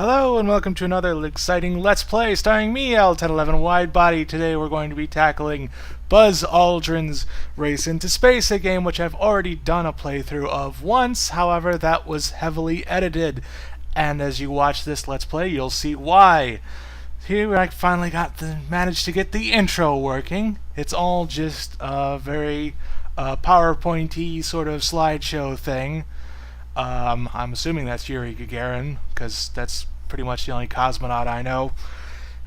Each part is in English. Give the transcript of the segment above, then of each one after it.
Hello and welcome to another exciting Let's Play starring me, L1011 Widebody. Today we're going to be tackling Buzz Aldrin's Race into Space, a game which I've already done a playthrough of once. However, that was heavily edited, and as you watch this Let's Play, you'll see why. Here I finally managed to get the intro working. It's all just a very PowerPoint-y sort of slideshow thing. I'm assuming that's Yuri Gagarin, because that's pretty much the only cosmonaut I know.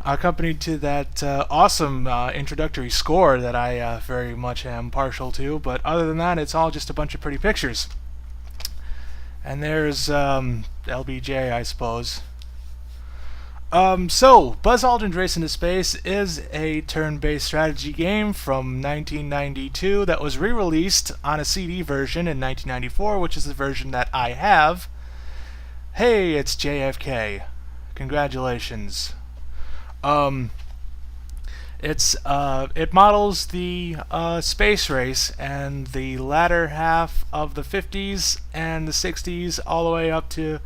Accompanied to that awesome introductory score that I very much am partial to, but other than that, it's all just a bunch of pretty pictures. And there's LBJ, I suppose. So, Buzz Aldrin's Race into Space is a turn-based strategy game from 1992 that was re-released on a CD version in 1994, which is the version that I have. Hey, it's JFK. Congratulations. It models the space race and the latter half of the 50s and the 60s all the way up to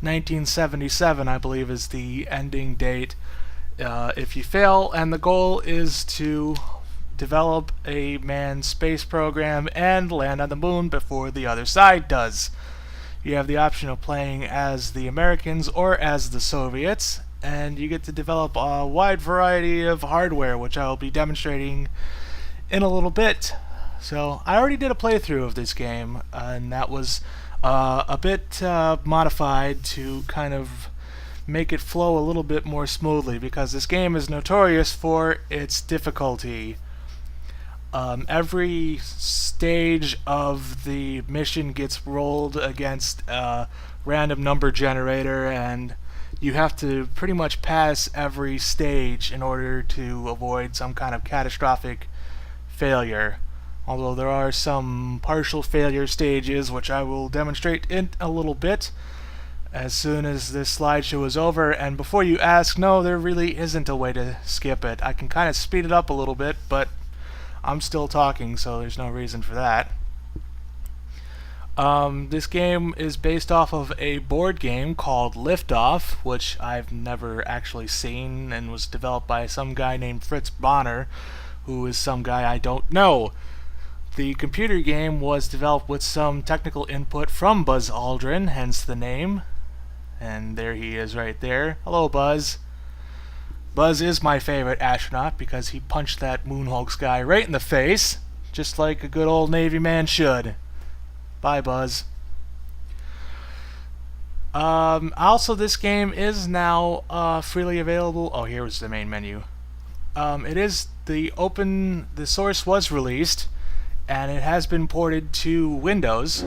1977, I believe, is the ending date if you fail, and the goal is to develop a manned space program and land on the moon before the other side does. You have the option of playing as the Americans or as the Soviets, and you get to develop a wide variety of hardware, which I will be demonstrating in a little bit. So I already did a playthrough of this game, and that was a bit modified to kind of make it flow a little bit more smoothly, because this game is notorious for its difficulty. Every stage of the mission gets rolled against a random number generator, and you have to pretty much pass every stage in order to avoid some kind of catastrophic failure. Although there are some partial failure stages, which I will demonstrate in a little bit as soon as this slideshow is over. And before you ask, no, there really isn't a way to skip it. I can kind of speed it up a little bit, but I'm still talking, so there's no reason for that. This game is based off of a board game called Liftoff, which I've never actually seen, and was developed by some guy named Fritz Bonner, who is some guy I don't know. The computer game was developed with some technical input from Buzz Aldrin, hence the name. And there he is right there. Hello, Buzz. Buzz is my favorite astronaut because he punched that moonhoax guy right in the face, just like a good old Navy man should. Bye, Buzz. Also, this game is now freely available. Oh, here was the main menu. The source was released, and it has been ported to Windows.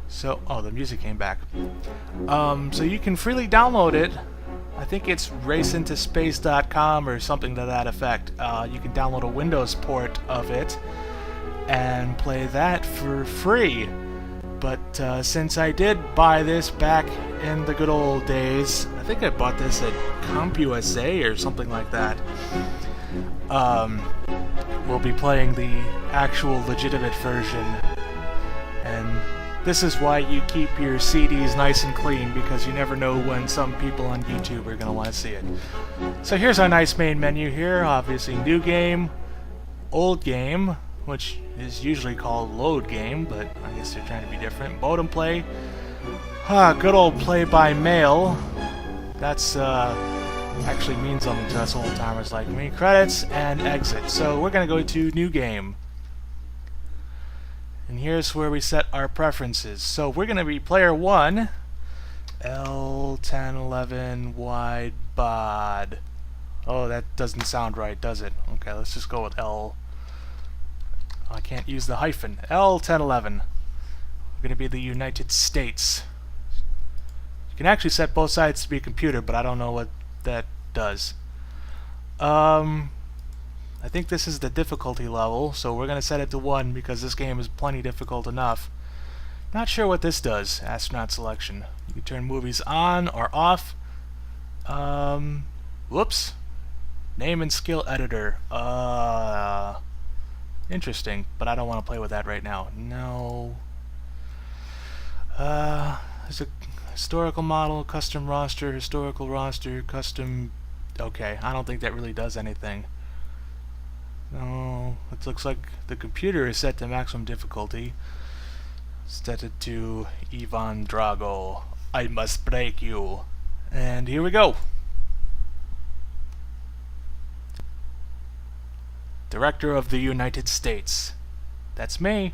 So, oh, the music came back. So you can freely download it. I think it's raceintospace.com or something to that effect. You can download a Windows port of it and play that for free. But since I did buy this back in the good old days, I think I bought this at CompUSA or something like that. We'll be playing the actual legitimate version, and this is why you keep your CDs nice and clean, because you never know when some people on YouTube are going to want to see it. So here's our nice main menu here. Obviously, new game, old game, which is usually called load game, but I guess they're trying to be different. Modem play. Good old play by mail. That's actually means something to us old timers like me. Credits and exit. So we're going to go to new game. And here's where we set our preferences. So we're going to be player 1, L1011 wide bod. Oh, that doesn't sound right, does it? Okay, let's just go with L. I can't use the hyphen. L1011. We're going to be the United States. You can actually set both sides to be a computer, but I don't know what that does. I think this is the difficulty level, so we're going to set it to 1 because this game is plenty difficult enough. Not sure what this does. Astronaut selection. You can turn movies on or off. Whoops. Name and skill editor. Interesting, but I don't want to play with that right now. No. There's Historical model, custom roster, historical roster, custom... Okay, I don't think that really does anything. No, it looks like the computer is set to maximum difficulty. Set it to Ivan Drago. I must break you. And here we go. Director of the United States. That's me.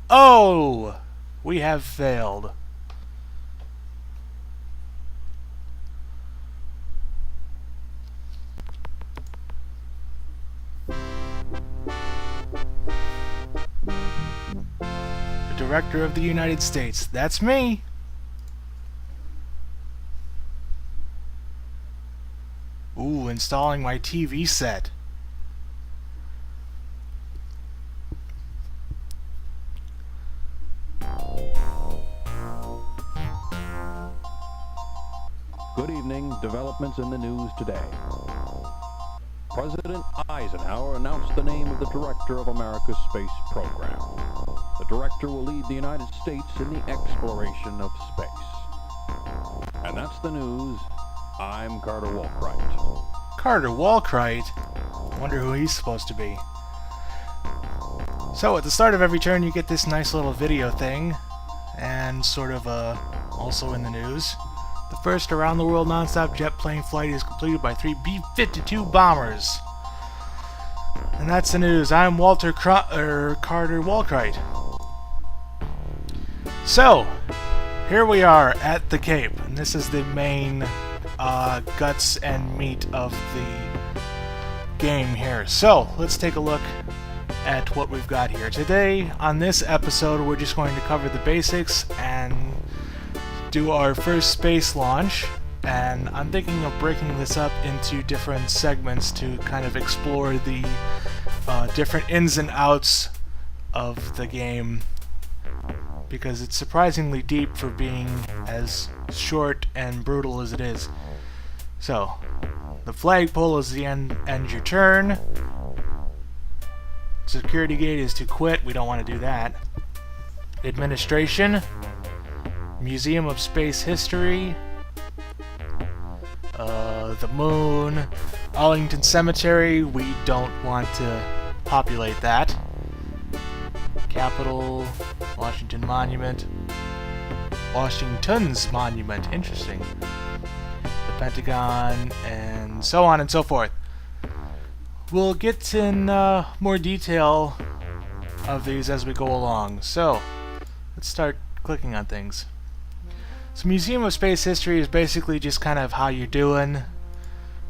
Oh! We have failed. The Director of the United States. That's me. Ooh, installing my TV set. Good evening. Developments in the news today. President Eisenhower announced the name of the director of America's space program. The director will lead the United States in the exploration of space. And that's the news. I'm Carter Walkright. Carter Walkright? Wonder who he's supposed to be. So, at the start of every turn you get this nice little video thing, and sort of also in the news. The first around-the-world non-stop jet plane flight is completed by 3 B-52 bombers. And that's the news. I'm Carter Walkright. So, here we are at the Cape, and this is the main guts and meat of the game here. So, let's take a look at what we've got here. Today, on this episode, we're just going to cover the basics and do our first space launch, and I'm thinking of breaking this up into different segments to kind of explore the different ins and outs of the game, because it's surprisingly deep for being as short and brutal as it is. So, the flagpole is the end your turn. Security gate is to quit, we don't want to do that. Administration. Museum of Space History, the Moon, Arlington Cemetery, we don't want to populate that. Capitol, Washington Monument, Washington's Monument, interesting. The Pentagon, and so on and so forth. We'll get in more detail of these as we go along. So, let's start clicking on things. So Museum of Space History is basically just kind of how you're doing.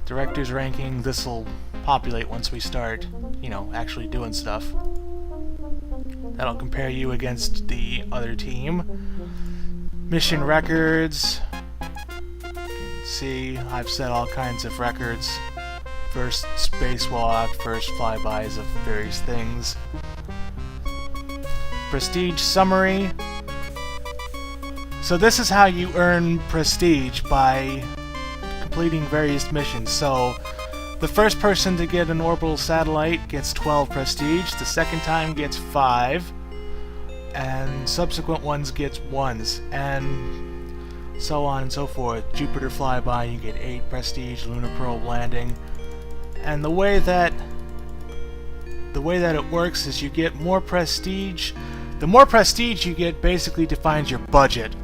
Director's ranking, this will populate once we start, you know, actually doing stuff. That'll compare you against the other team. Mission records. You can see I've set all kinds of records. First spacewalk, first flybys of various things. Prestige summary. So this is how you earn prestige, by completing various missions. So the first person to get an orbital satellite gets 12 prestige, the second time gets 5, and subsequent ones gets 1s, and so on and so forth. Jupiter flyby, you get 8 prestige, lunar probe landing. And the way that it works is you get more prestige. The more prestige you get basically defines your budget.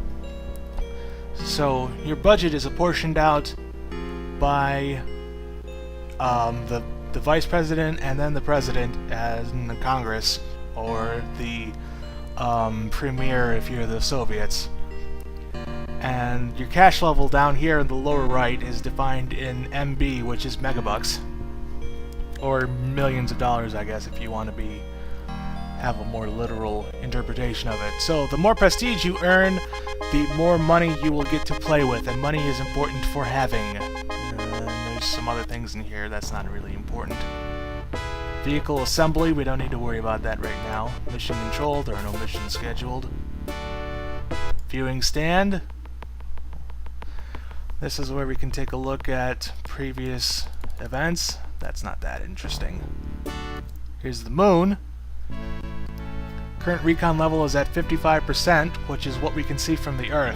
So your budget is apportioned out by the vice president and then the president as in the Congress, or the premier if you're the Soviets. And your cash level down here in the lower right is defined in MB, which is megabucks, or millions of dollars, I guess, if you want to have a more literal interpretation of it. So the more prestige you earn, the more money you will get to play with, and money is important for having. There's some other things in here that's not really important. Vehicle assembly, we don't need to worry about that right now. Mission control, there are no missions scheduled. Viewing stand. This is where we can take a look at previous events. That's not that interesting. Here's the moon. Current recon level is at 55%, which is what we can see from the Earth.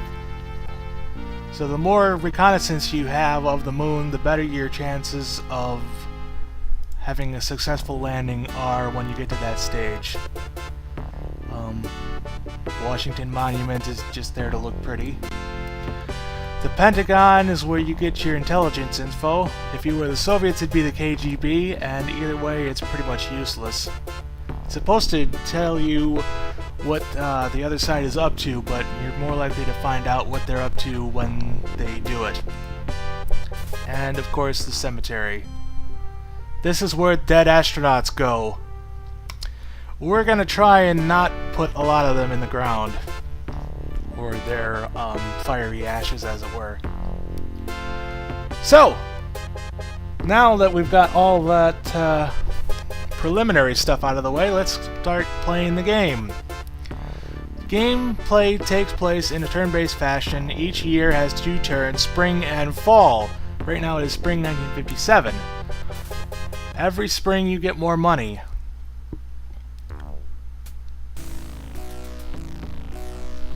So the more reconnaissance you have of the moon, the better your chances of having a successful landing are when you get to that stage. Washington Monument is just there to look pretty. The Pentagon is where you get your intelligence info. If you were the Soviets, it'd be the KGB, and either way, it's pretty much useless. It's supposed to tell you what the other side is up to, but you're more likely to find out what they're up to when they do it. And of course, the cemetery. This is where dead astronauts go. We're gonna try and not put a lot of them in the ground, or their fiery ashes, as it were. So, now that we've got all that preliminary stuff out of the way, let's start playing the game. Gameplay takes place in a turn-based fashion. Each year has 2 turns, spring and fall. Right now it is spring 1957. Every spring you get more money.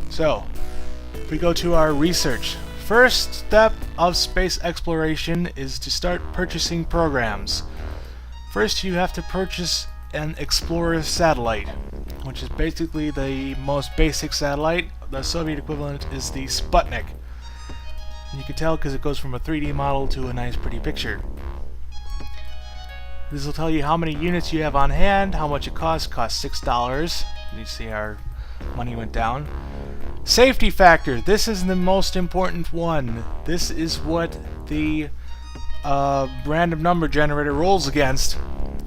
So, if we go to our research. First step of space exploration is to start purchasing programs. First you have to purchase an Explorer satellite, which is basically the most basic satellite. The Soviet equivalent is the Sputnik. You can tell because it goes from a 3D model to a nice pretty picture. This will tell you how many units you have on hand, how much it costs. Costs $6. You see our money went down. Safety factor. This is the most important one. This is what the random number generator rolls against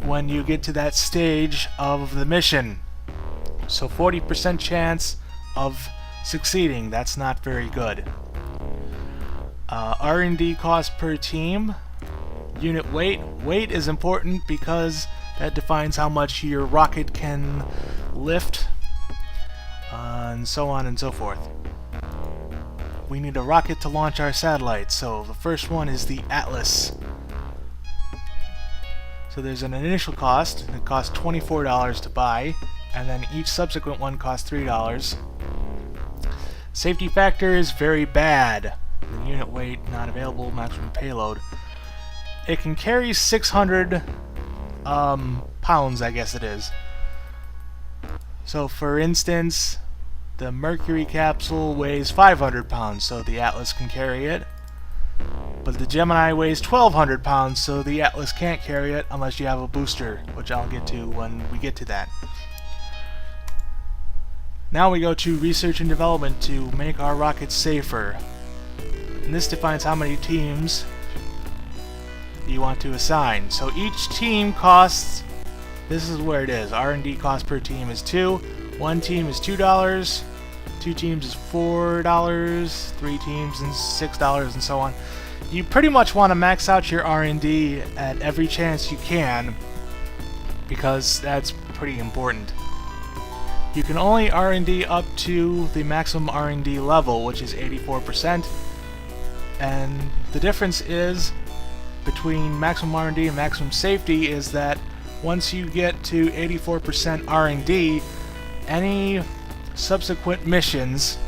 when you get to that stage of the mission. So 40% chance of succeeding. That's not very good. R&D cost per team. Unit weight. Weight is important because that defines how much your rocket can lift, and so on and so forth. We need a rocket to launch our satellite, so the first one is the Atlas. So there's an initial cost. It costs $24 to buy, and then each subsequent one costs $3. Safety factor is very bad. The unit weight not available, maximum payload. It can carry 600 pounds, I guess it is. So for instance, the Mercury capsule weighs 500 pounds, so the Atlas can carry it. But the Gemini weighs 1,200 pounds, so the Atlas can't carry it unless you have a booster, which I'll get to when we get to that. Now we go to research and development to make our rockets safer. And this defines how many teams you want to assign. So each team costs, this is where it is, R&D cost per team is 2. One team is $2, 2 teams is $4, 3 teams is $6, and so on. You pretty much want to max out your R&D at every chance you can, because that's pretty important. You can only R&D up to the maximum R&D level, which is 84%, and the difference is between maximum R&D and maximum safety is that once you get to 84% R&D, any subsequent missions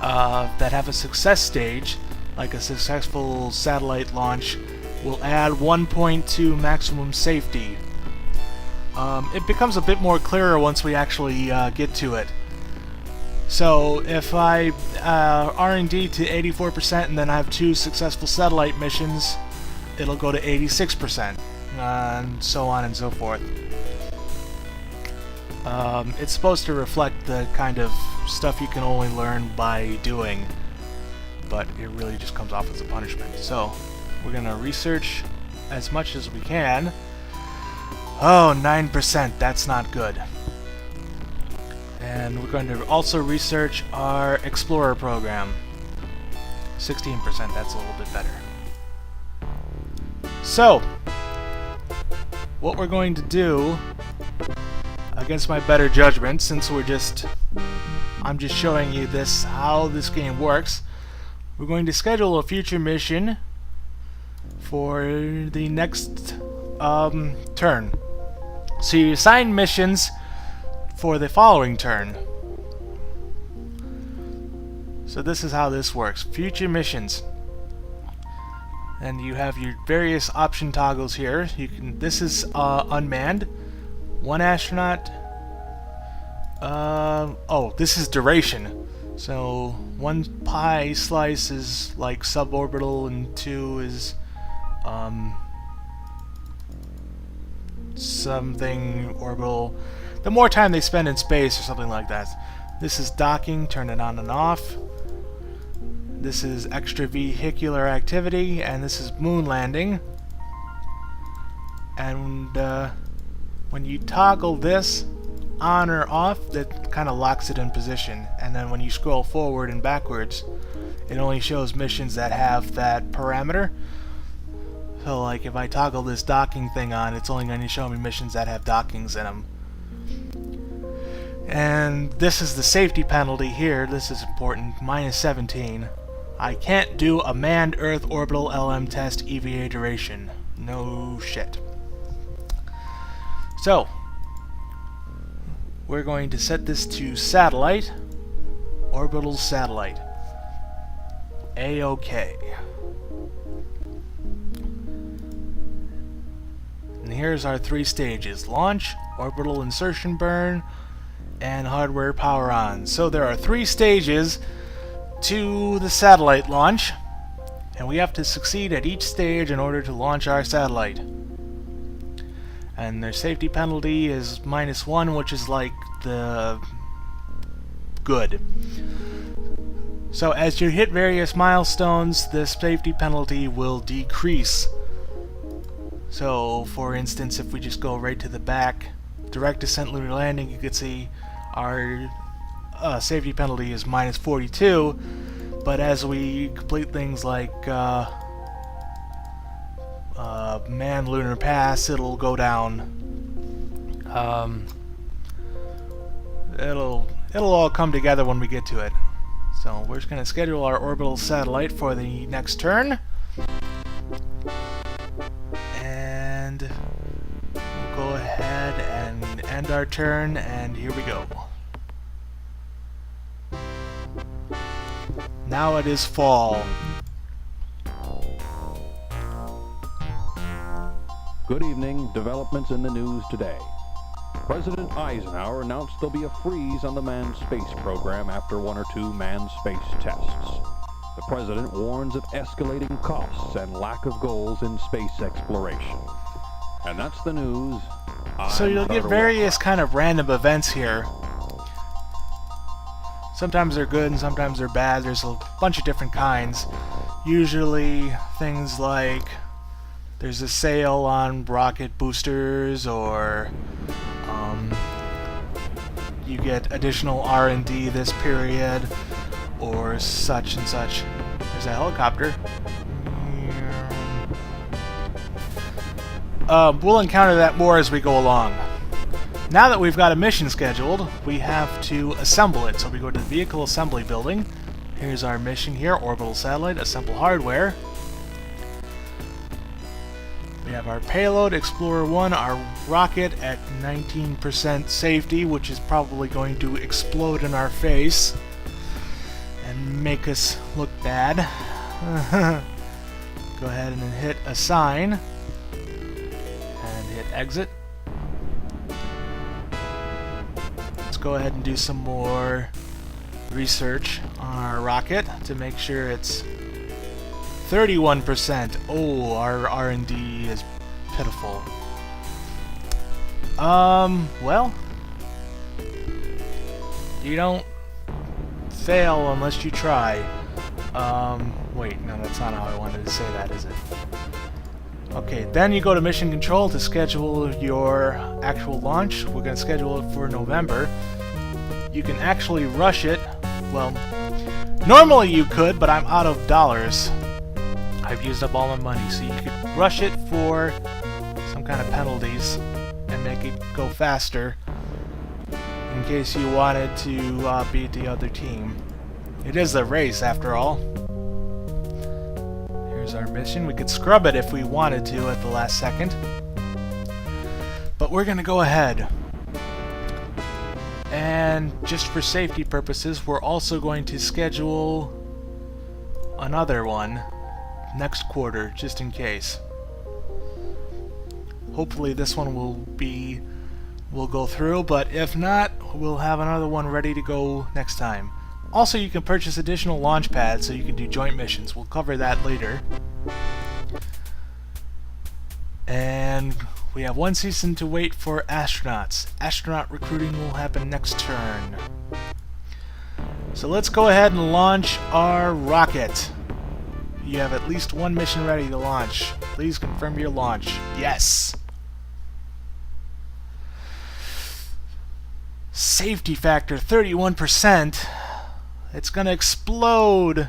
that have a success stage, like a successful satellite launch, will add 1 point to maximum safety. It becomes a bit more clearer once we actually get to it. So if I R&D to 84% and then I have 2 successful satellite missions, it'll go to 86%, and so on and so forth. It's supposed to reflect the kind of stuff you can only learn by doing, but it really just comes off as a punishment. So we're going to research as much as we can. Oh, 9%, that's not good. And we're going to also research our Explorer program. 16%, that's a little bit better. So, what we're going to do, against my better judgment, since I'm just showing you how this game works, we're going to schedule a future mission for the next turn. So you assign missions for the following turn. So this is how this works. Future missions. And you have your various option toggles here. This is unmanned. One astronaut. Oh, this is duration. So one pie slice is like suborbital, and 2 is something orbital. The more time they spend in space or something like that. This is docking, turn it on and off. This is extravehicular activity, and this is moon landing. And when you toggle this on or off, that kind of locks it in position. And then when you scroll forward and backwards, it only shows missions that have that parameter. So like if I toggle this docking thing on, it's only going to show me missions that have dockings in them. And this is the safety penalty here. This is important. -17. I can't do a manned Earth orbital LM test EVA duration. No shit. So, we're going to set this to satellite. Orbital satellite. A-OK. And here's our 3 stages. Launch, orbital insertion burn, and hardware power on. So there are 3 stages to the satellite launch, and we have to succeed at each stage in order to launch our satellite. And their safety penalty is -1, which is like the good. So as you hit various milestones, the safety penalty will decrease. So for instance, if we just go right to the back, direct descent lunar landing, you could see our safety penalty is -42, but as we complete things like manned lunar pass, it'll go down. It'll all come together when we get to it. So we're just going to schedule our orbital satellite for the next turn, and we'll go ahead and end our turn, and here we go. Now it is fall. Good evening. Developments in the news today. President Eisenhower announced there'll be a freeze on the manned space program after 1 or 2 manned space tests. The president warns of escalating costs and lack of goals in space exploration. And that's the news. So you'll get various kind of random events here. Sometimes they're good and sometimes they're bad. There's a bunch of different kinds. Usually things like there's a sale on rocket boosters, or you get additional R&D this period, or such and such. There's a helicopter. We'll encounter that more as we go along. Now that we've got a mission scheduled, we have to assemble it. So we go to the Vehicle Assembly Building. Here's our mission here, Orbital Satellite, Assemble Hardware. We have our payload, Explorer 1, our rocket at 19% safety, which is probably going to explode in our face and make us look bad. Go ahead and hit Assign and hit Exit. Let's go ahead and do some more research on our rocket to make sure it's 31%. Oh, our R&D is pitiful. Well, you don't fail unless you try. Wait, no, that's not how I wanted to say that, is it? Okay, then you go to Mission Control to schedule your actual launch. We're going to schedule it for November. You can actually rush it. Well, normally you could, but I'm out of dollars. I've used up all my money, so you could rush it for some kind of penalties and make it go faster in case you wanted to beat the other team. It is a race, after all. Here's our mission. We could scrub it if we wanted to at the last second. But we're going to go ahead. And just for safety purposes, we're also going to schedule another one next quarter, just in case. Hopefully this one will go through, but if not, we'll have another one ready to go next time. Also, you can purchase additional launch pads so you can do joint missions. We'll cover that later. And we have one season to wait for astronauts. Astronaut recruiting will happen next turn. So let's go ahead and launch our rocket. You have at least one mission ready to launch. Please confirm your launch. Yes! Safety factor 31%. It's gonna explode.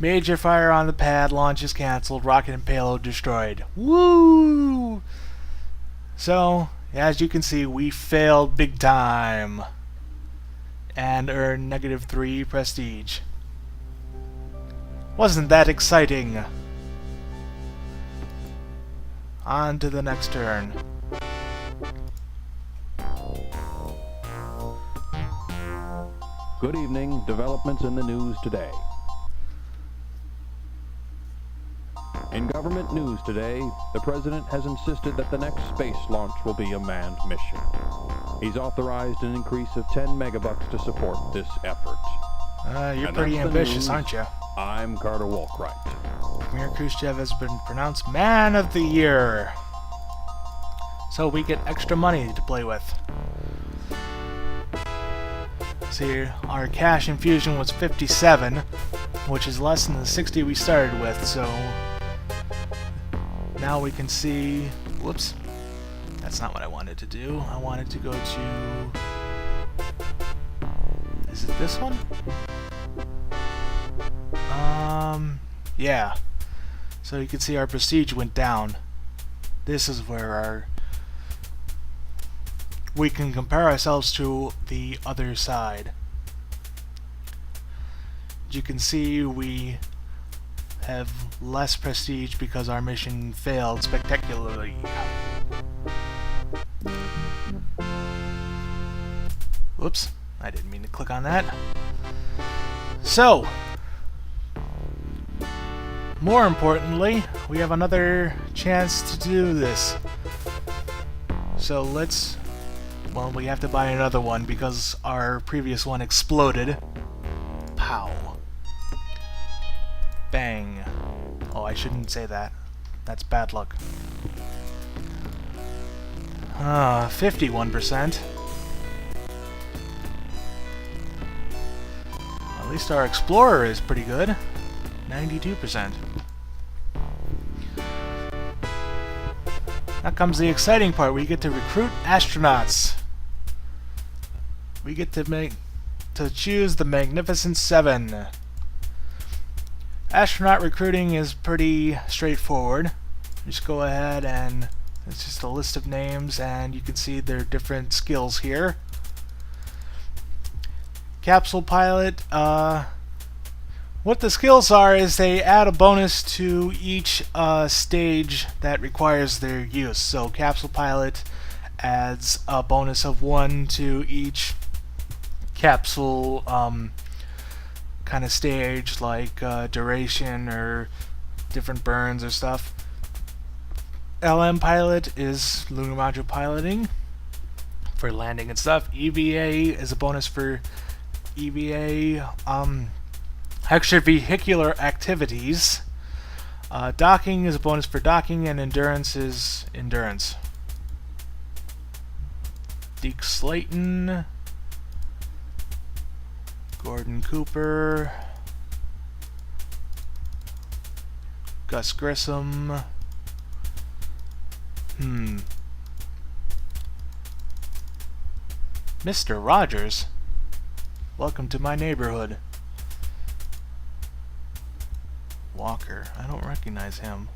Major fire on the pad, launch is cancelled, rocket and payload destroyed. Woo! So, as you can see, we failed big time and earned -3 prestige. Wasn't that exciting? On to the next turn. Good evening. Developments in the news today. In government news today, the President has insisted that the next space launch will be a manned mission. He's authorized an increase of 10 megabucks to support this effort. You're And pretty that's the ambitious, news. aren't you? I'm Carter Walkwright. Mir Khrushchev has been pronounced Man of the Year. So we get extra money to play with. See, our cash infusion was 57, which is less than the 60 we started with, so now we can see... Whoops. That's not what I wanted to do. I wanted to go to... Is it this one? Yeah. So you can see our prestige went down. This is where we can compare ourselves to the other side. As you can see, we have less prestige because our mission failed spectacularly. Whoops, I didn't mean to click on that. So, more importantly, we have another chance to do this. So let's... Well, we have to buy another one because our previous one exploded. Pow. Bang. Oh, I shouldn't say that. That's bad luck. 51%. At least our Explorer is pretty good. 92%. Now comes the exciting part. We get to recruit astronauts. We get to choose the Magnificent Seven. Astronaut recruiting is pretty straightforward. Just go ahead and it's just a list of names, and you can see their different skills here. Capsule pilot, what the skills are is they add a bonus to each stage that requires their use. So capsule pilot adds a bonus of 1 to each capsule kind of stage, like duration or different burns or stuff. LM pilot is lunar module piloting for landing and stuff. EVA is a bonus for EVA extravehicular activities. Docking is a bonus for docking, and endurance is endurance. Deke Slayton, Gordon Cooper, Gus Grissom. Mr. Rogers, welcome to my neighborhood. Walker, I don't recognize him.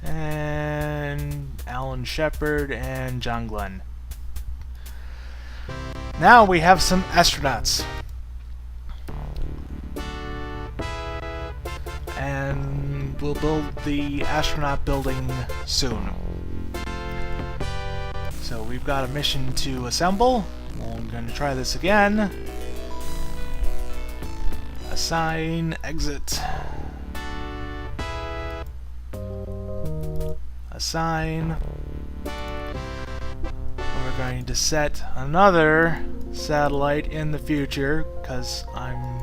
And Alan Shepard and John Glenn. Now we have some astronauts. And we'll build the astronaut building soon. So we've got a mission to assemble. Well, I'm going to try this again. Assign, exit. Assign. We're going to set another satellite in the future, because I'm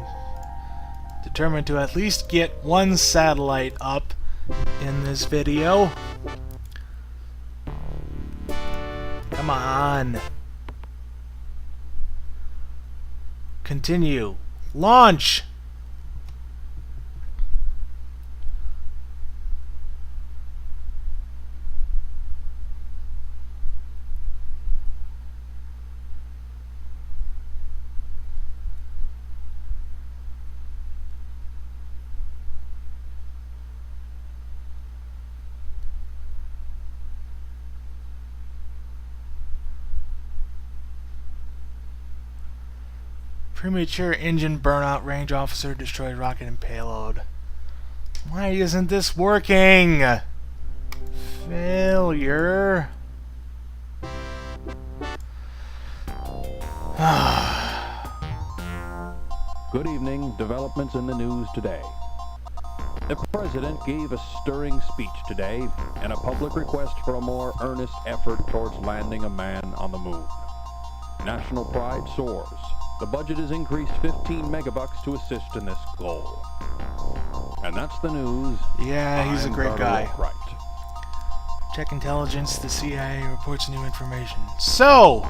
determined to at least get one satellite up in this video. Come on. Continue. Launch! Premature engine burnout, range officer, destroyed rocket and payload. Why isn't this working? Failure. Good evening. Developments in the news today. The President gave a stirring speech today and a public request for a more earnest effort towards landing a man on the moon. National pride soars. The budget is increased 15 megabucks to assist in this goal. And that's the news. Yeah, he's a great guy. Right. Check intelligence. The CIA reports new information. So,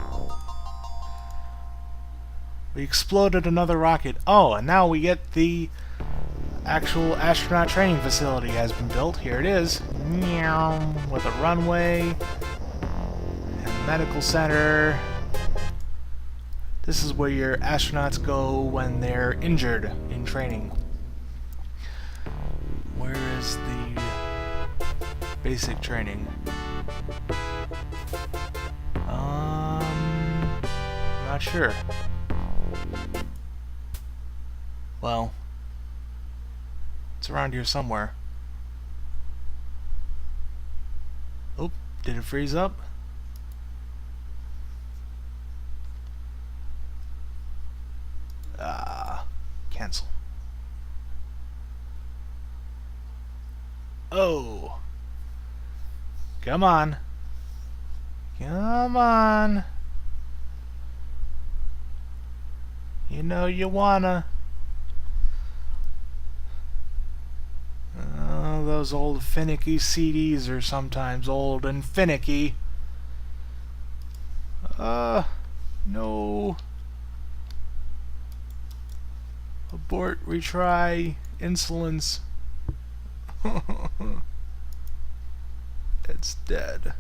we exploded another rocket. Oh, and now we get the actual astronaut training facility has been built. Here it is. Meow. With a runway and medical center. This is where your astronauts go when they're injured in training. Where is the basic training? Not sure. Well, it's around here somewhere. Oh, did it freeze up? Cancel. Oh. Come on. Come on. You know you wanna. Oh, those old finicky CDs are sometimes old and finicky. No. Abort, retry, insolence. It's dead.